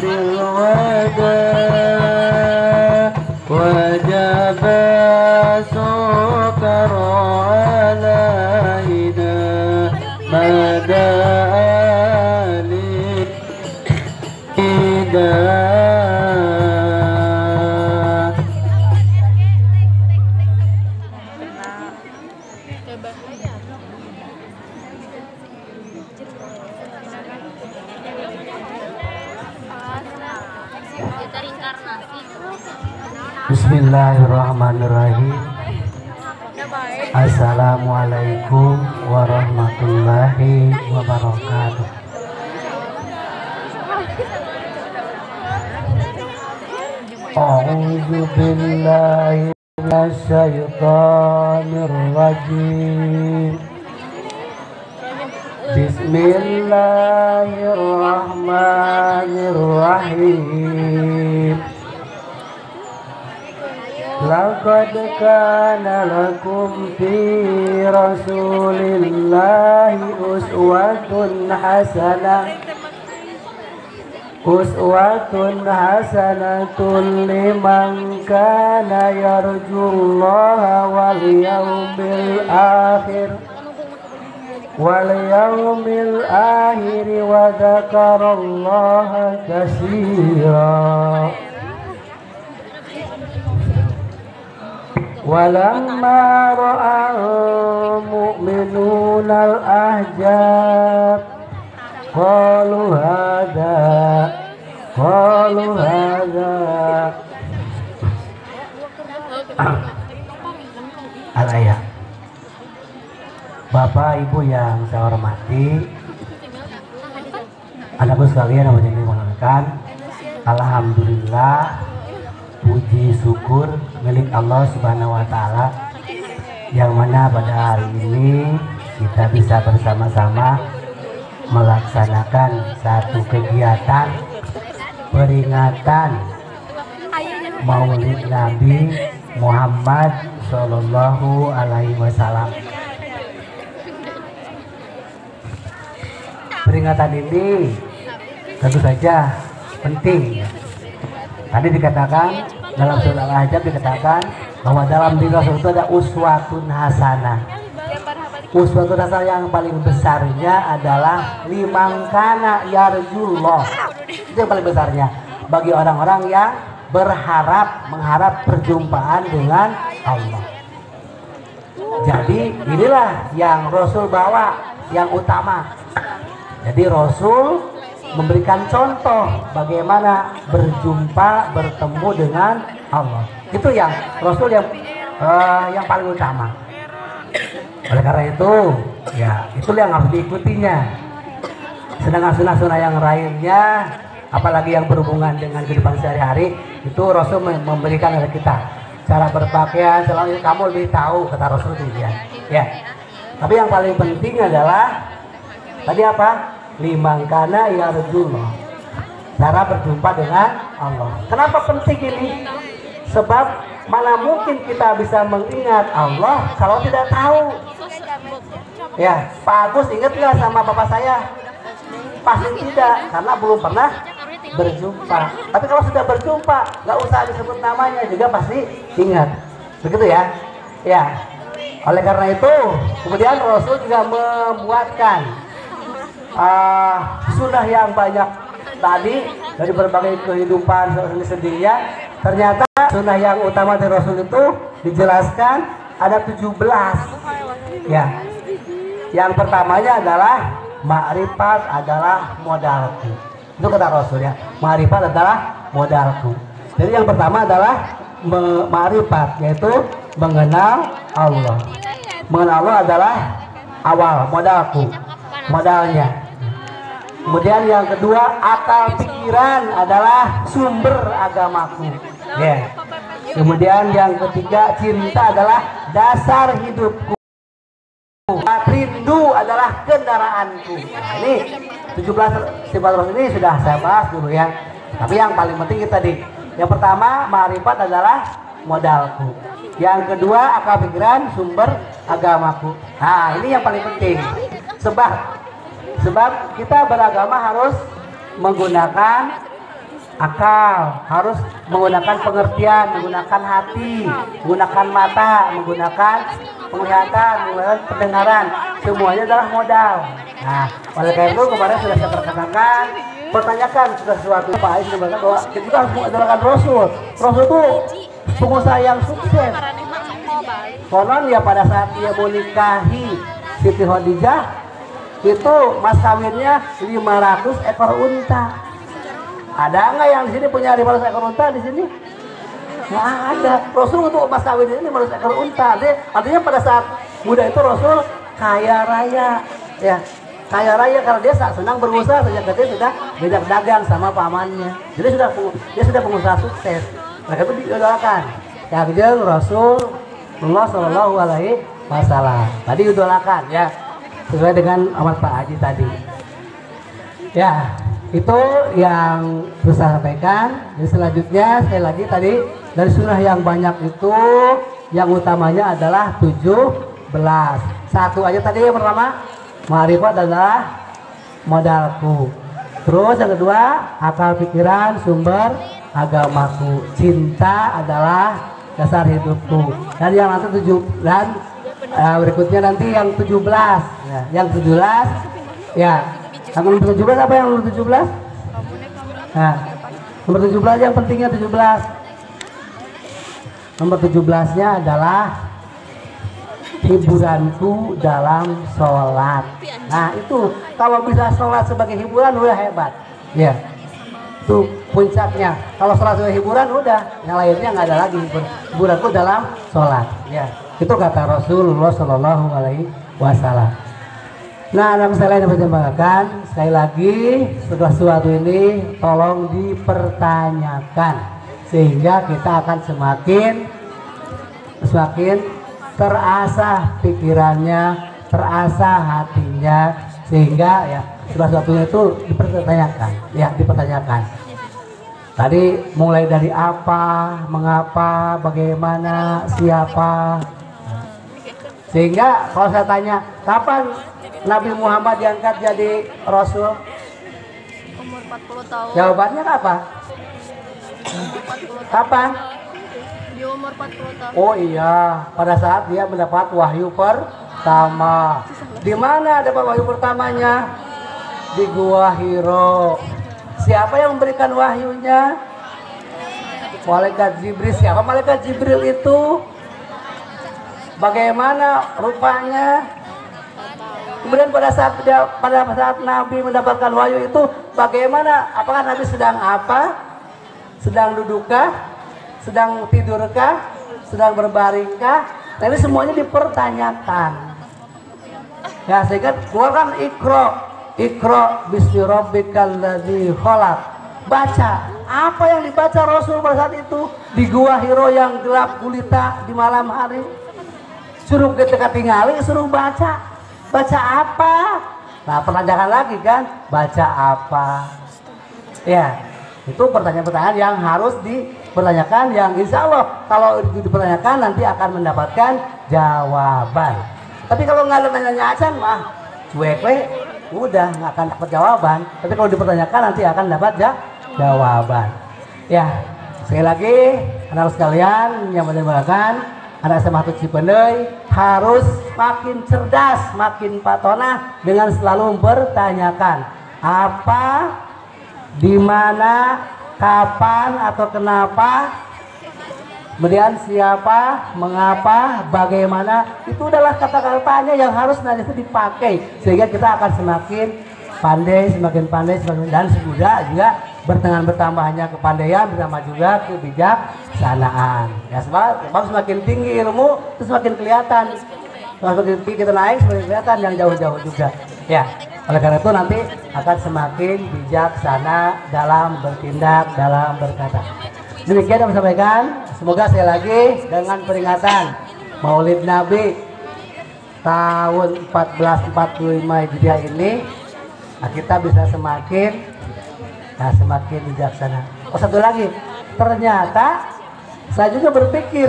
الوداع وجب سكر علينا مدى Bismillahirrahmanirrahim. Assalamualaikum warahmatullahi wabarakatuh. A'udzu billahi minasyaitonir rajim. Bismillahirrahmanirrahim. Laqad kana lakum fi rasulillahi uswatun hasanatun liman kana yarjullaha wal yawmil akhir wa dzakarallaha katsira. Walamma ra'al mu'minuna al-ahzab qalu hadha al-ayat. Bapak Ibu yang saya hormati, anakku sekalian yang menyenangkan, alhamdulillah, puji syukur milik Allah Subhanahu wa Ta'ala, yang mana pada hari ini kita bisa bersama-sama melaksanakan satu kegiatan peringatan Maulid Nabi Muhammad Sallallahu Alaihi Wasallam. Peringatan ini tentu saja penting. Tadi dikatakan dalam surah Al-Ahzab, dikatakan bahwa dalam diri Rasul itu ada uswatun hasanah. Uswatun hasanah yang paling besarnya adalah liman kana yarjullah. Itu yang paling besarnya bagi orang-orang yang mengharap perjumpaan dengan Allah. Jadi inilah yang Rasul bawa, yang utama. Jadi Rasul memberikan contoh bagaimana bertemu dengan Allah. Itu yang Rasul yang paling utama. Oleh karena itu, ya itu yang harus diikutinya. Sedangkan sunnah-sunnah yang lainnya, apalagi yang berhubungan dengan kehidupan sehari-hari, itu Rasul memberikan kepada kita cara berpakaian. Selalu kamu lebih tahu, kata Rasul itu ya. Tapi yang paling penting adalah tadi apa? Liman kana yarjullah, cara berjumpa dengan Allah. Kenapa penting ini? Sebab mana mungkin kita bisa mengingat Allah kalau tidak tahu. Ya, Pak Agus ingat nggak sama bapak saya? Pasti tidak, karena belum pernah berjumpa. Tapi kalau sudah berjumpa, nggak usah disebut namanya juga pasti ingat. Begitu ya? Ya. Oleh karena itu, kemudian Rasul juga membuatkan sunnah yang banyak tadi dari berbagai kehidupan sendirinya. Ternyata sunnah yang utama dari Rasul itu dijelaskan ada 17 ya. Yang pertamanya adalah ma'rifat adalah modalku. Itu kata Rasul ya, ma'rifat adalah modalku. Jadi yang pertama adalah ma'rifat, yaitu mengenal Allah. Mengenal Allah adalah awal modalku, modalnya. Kemudian yang kedua, akal pikiran adalah sumber agamaku. Ya. Kemudian yang ketiga, cinta adalah dasar hidupku. Rindu adalah kendaraanku. Nah, ini 17 sifat Rasul ini sudah saya bahas dulu ya. Tapi yang paling penting kita tadi, yang pertama ma'rifat adalah modalku. Yang kedua, akal pikiran sumber agamaku. Nah, ini yang paling penting. Sebab kita beragama harus menggunakan akal, harus menggunakan pengertian, menggunakan hati, menggunakan mata, menggunakan penglihatan, menggunakan pendengaran. Semuanya adalah modal. Nah, oleh karena itu kemarin sudah saya perkatakan, pertanyakan sesuatu Pak Ais sudah mengatakan bahwa kita harus mengandalkan Rasul. Rasul itu pengusaha yang sukses. Konon ya pada saat dia menikahi Siti Khadijah itu mas kawinnya 500 ekor unta. Ada nggak yang di sini punya 500 ekor unta di sini? Nggak ada. Rasul untuk mas kawin ini 500 ekor unta. Artinya pada saat muda itu Rasul kaya raya, ya kaya raya karena dia senang berusaha sejak kecil sudah belajar dagang sama pamannya. Jadi dia sudah pengusaha sukses. Mereka itu diidolakan. Ya kemudian Rasulullah Shallallahu Alaihi Wasallam tadi idolakan ya sesuai dengan amat Pak Haji tadi. Ya itu yang bisa saya sampaikan. Jadi selanjutnya sekali lagi tadi dari sunnah yang banyak itu yang utamanya adalah 17. Satu aja tadi yang pertama, ma'rifat adalah modalku. Terus yang kedua, akal pikiran sumber agamaku. Cinta adalah dasar hidupku. Dan yang nanti berikutnya nanti yang 17. Ya, yang 17 ya. Yang nomor 17 apa yang nomor 17? Nah, nomor 17 yang pentingnya 17. Nomor 17-nya adalah hiburanku dalam sholat. Nah itu kalau bisa sholat sebagai hiburan udah hebat. Ya, itu puncaknya. Kalau sholat sebagai hiburan udah, yang lainnya nggak ada lagi. Hiburanku dalam sholat. Ya, itu kata Rasulullah Shallallahu Alaihi Wasallam. Nah, dalam saya lain yang sekali lagi setelah sesuatu ini tolong dipertanyakan sehingga kita akan semakin terasah pikirannya, terasah hatinya, sehingga ya sesuatu itu dipertanyakan. Tadi mulai dari apa, mengapa, bagaimana, siapa. Sehingga kalau saya tanya, kapan Nabi Muhammad diangkat jadi Rasul? Umur 40 tahun. Jawabannya apa? Kapan? Di umur 40 tahun. Oh iya, pada saat dia mendapat wahyu pertama. Di mana dapat wahyu pertamanya? Di Gua Hiro. Siapa yang memberikan wahyunya? Malaikat Jibril. Siapa malaikat Jibril itu? Bagaimana rupanya? Kemudian pada saat Nabi mendapatkan wahyu itu bagaimana? Apakah Nabi sedang apa? Sedang dudukkah? Sedang tidurkah? Sedang berbaringkah? Nah ini semuanya dipertanyakan. Ya sehingga keluarkan Iqra bismi rabbikal ladzi khalaq. Baca. Apa yang dibaca Rasul pada saat itu di Gua Hiro yang gelap gulita di malam hari? Suruh kita tinggali, suruh baca. Baca apa? Nah pertanyaan lagi kan, baca apa? Ya, itu pertanyaan-pertanyaan yang harus dipertanyakan, yang insya Allah kalau dipertanyakan nanti akan mendapatkan jawaban. Tapi kalau nggak ada nanya acan mah cuek udah nggak akan dapat jawaban. Tapi kalau dipertanyakan nanti akan dapat jawaban. Ya, sekali lagi anak sekalian yang mendengarkan, anak SMA Cipendei harus makin cerdas, makin patona dengan selalu bertanyakan apa, di mana, kapan atau kenapa, kemudian siapa, mengapa, bagaimana. Itu adalah kata-katanya yang harus nanti dipakai sehingga kita akan semakin pandai, dan semudah juga bertambahnya kepandaian bersama juga kebijaksanaan. Ya sebab semakin tinggi ilmu itu semakin kelihatan. Semakin tinggi kita naik semakin kelihatan yang jauh-jauh juga. Ya, oleh karena itu nanti akan semakin bijaksana dalam bertindak, dalam berkata. Demikian yang saya sampaikan. Semoga sekali lagi dengan peringatan Maulid Nabi tahun 1445 Hijriah ini, nah kita bisa semakin bijaksana. Oh satu lagi, ternyata saya juga berpikir,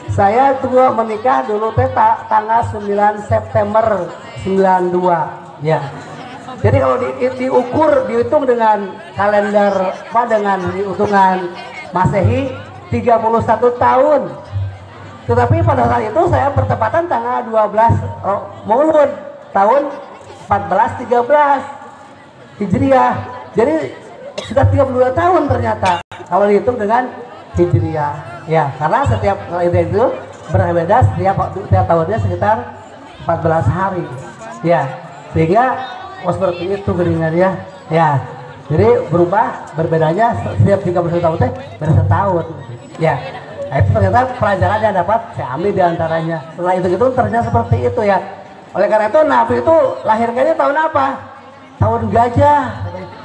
saya juga menikah dulu tanggal 9 September 92 ya. Jadi kalau diukur, dihitung dengan kalender apa, dengan hitungan Masehi 31 tahun. Tetapi pada saat itu saya bertepatan tanggal 12 Maulud tahun 1413 Hijriah. Jadi sudah 32 tahun ternyata kalau dihitung dengan Hijriah. Ya, karena setiap kalender itu berbeda, setiap tahunnya sekitar 14 hari. Ya, sehingga seperti itu geringan ya. Ya. Jadi berubah, berbedanya setiap 31 tahun teh beda setahun. Ya. Nah, itu ternyata pelajaran yang dapat saya ambil diantaranya. Setelah itu ternyata seperti itu ya. Oleh karena itu Nabi itu lahirkannya tahun apa? Tahun gajah.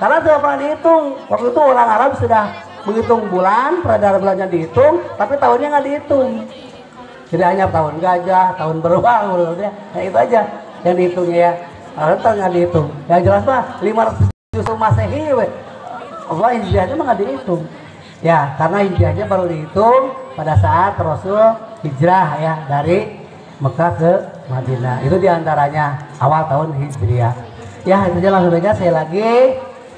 Karena tidak pernah dihitung. Waktu itu orang Arab sudah menghitung bulan, peredaran bulannya dihitung, tapi tahunnya nggak dihitung. Jadi hanya tahun gajah, tahun beruang, ya itu aja yang dihitungnya ya. Kalau nggak dihitung. Yang jelas mah 500 Masehi, Allah hijrahnya mah nggak dihitung. Ya, karena hijrahnya baru dihitung pada saat Rasul hijrah ya dari Mekah ke Madinah. Itu diantaranya awal tahun Hijriah. Ya, itu aja langsung aja.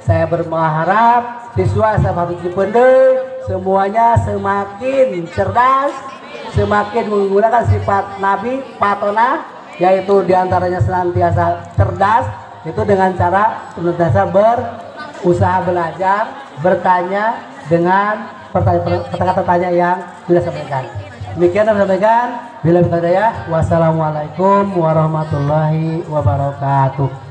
Saya berharap siswa Sahabat Cipendei semuanya semakin cerdas, semakin menggunakan sifat Nabi Patona, yaitu diantaranya senantiasa cerdas, itu dengan cara senantiasa berusaha belajar, bertanya dengan pertanyaan-pertanyaan yang sudah sampaikan. Demikian yang sampaikan. Bila berkata ya, wassalamualaikum warahmatullahi wabarakatuh.